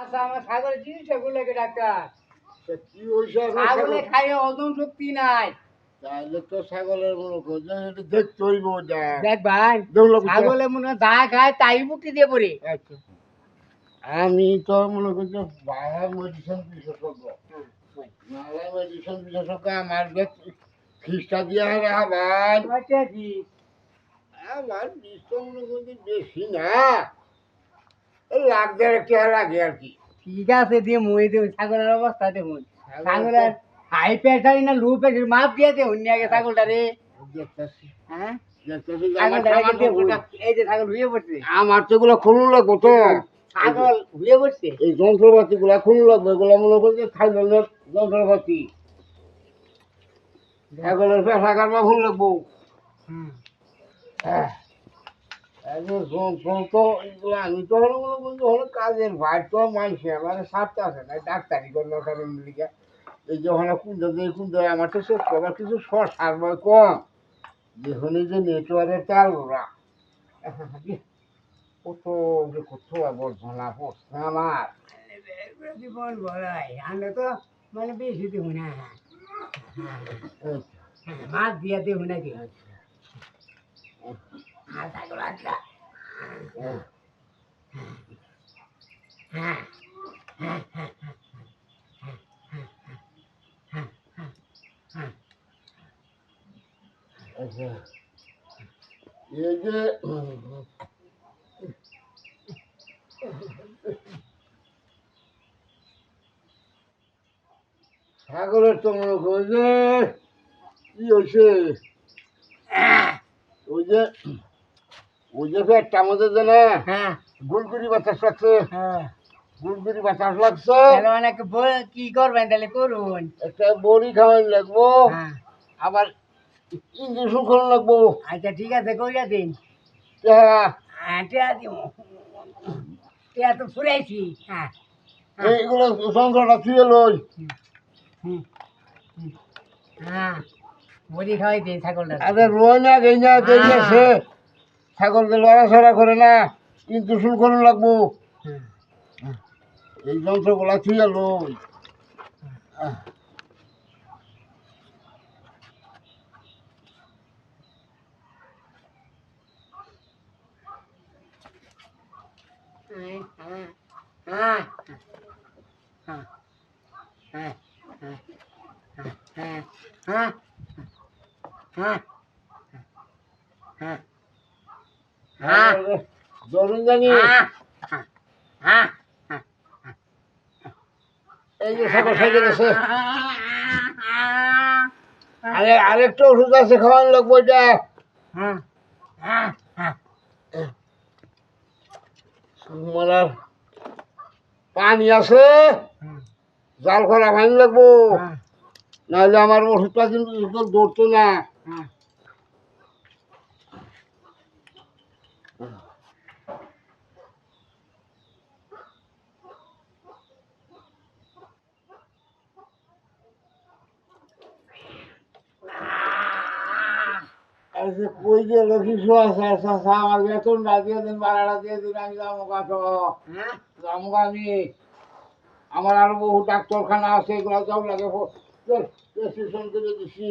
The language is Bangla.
আচ্ছা আমার ছাগলের জিনিস সেগুলোকে ডাক্তার তা কি হয়েছে এখন ছাগলে খাইয়ে ওজন শক্তি নাই। তাহলে তো ছাগলের বড় কথা এটা দেখতে হইব দেখ ভাই দেখলো ছাগলে মনে হয় যা খায় তাই মুক্তি দিয়ে পড়ে। আচ্ছা আমি তো মনে করছি বাংলা মেডিসিন বিশেষজ্ঞ বাংলা মেডিসিন বিশেষজ্ঞ আমার খ্রিস্টা দিয়া রাখা ভাই কয়টা কি আমার বিষ তো মনে করছি বেশি না এই লাখ দেড় টাকা লাগে আর কি ঠিক আছে দিয়ে মই দেব ছাগলের অবস্থা দেখুন ছাগলের হাই প্রেশার না লো প্রেশার মাপ দিয়ে দেখুন আগে ছাগলটা রে। দেখতেছি হ্যাঁ দেখতেছি যে ছাগলটা আমার রেখে দেখুন। সামান্য এই যে ছাগল হয়ে পড়ছে আমার তো এগুলো খুলুন লাগবো তো ছাগল হয়ে পড়ছে। এই যন্ত্রপাতি গুলা খুলুন লাগবে এগুলো মনে করছে থাইল্যান্ডের যন্ত্রপাতি ছাগলের পেশা কাটবা ভুল লাগবো তো এগুলো আমি তো হলো মনে করছি হলো কাজের ভাই তো মানছে মানে সারতে আসে না ডাক্তারি করলো কারণ লিখে এই যে ওখানে কুন্দে আমার তো শেষ করবার কিছু শর্ট সারবার কম যেখানে যে নেটওয়ার্কের তার ওরা কত যে কত আবর্জনা পড়ছে আমার জীবন বলাই আমরা তো মানে বেশি দেবো না মাছ দিয়ে দেবো নাকি আর ছাগল আটলা হ্যাঁ আচ্ছা এই যে ছাগলের তো মনে করো যে কি হয়েছে ওই যে পেটটা আমাদের যে না হ্যাঁ গুলগুড়ি বাতাস লাগছে হ্যাঁ গুলগুড়ি বাতাস লাগছে তাহলে অনেক কি করবেন তাহলে করুন। একটা বড়ি খাওয়াই লাগবো হ্যাঁ আবার ইঞ্জেকশন করা লাগবো আচ্ছা ঠিক আছে কইরা দিন। হ্যাঁ হ্যাঁ টিয়া দিব টিয়া তো ফুরাইছি। হ্যাঁ এইগুলো যন্ত্রটা ছুঁয়ে লই হুম হ্যাঁ বড়ি খাওয়াই দিন ছাগলটা। আরে রোয় না গেই না দেখেছে ছাগলকে লড়াছড়া করে না ইঞ্জেকশন করা লাগবো এই যন্ত্রগুলা ছুঁয়ে লই হ্যাঁ হ্যাঁ হ্যাঁ হ্যাঁ হ্যাঁ হ্যাঁ হ্যাঁ হ্যাঁ ধরুন জানি হ্যাঁ এই যে ছাগল সাইজে গেছে আরে আরেকটা ওষুধ আছে খাওয়ান লাগবো এটা হ্যাঁ হ্যাঁ হ্যাঁ মারার পানি আছে জাল করা ভাঙ লাগবো নাহলে আমার ওষুধটা কিন্তু ধরতো না কই যে কিছু আছে আমার বেতনটা দিয়ে দিন ভাড়াটা দিয়ে দিন আমি যাবো কাছে যাবো আমি আমার আরো বহু ডাক্তারখানা আছে এগুলো সব লাগে প্রেসক্রিপশন করে দিছি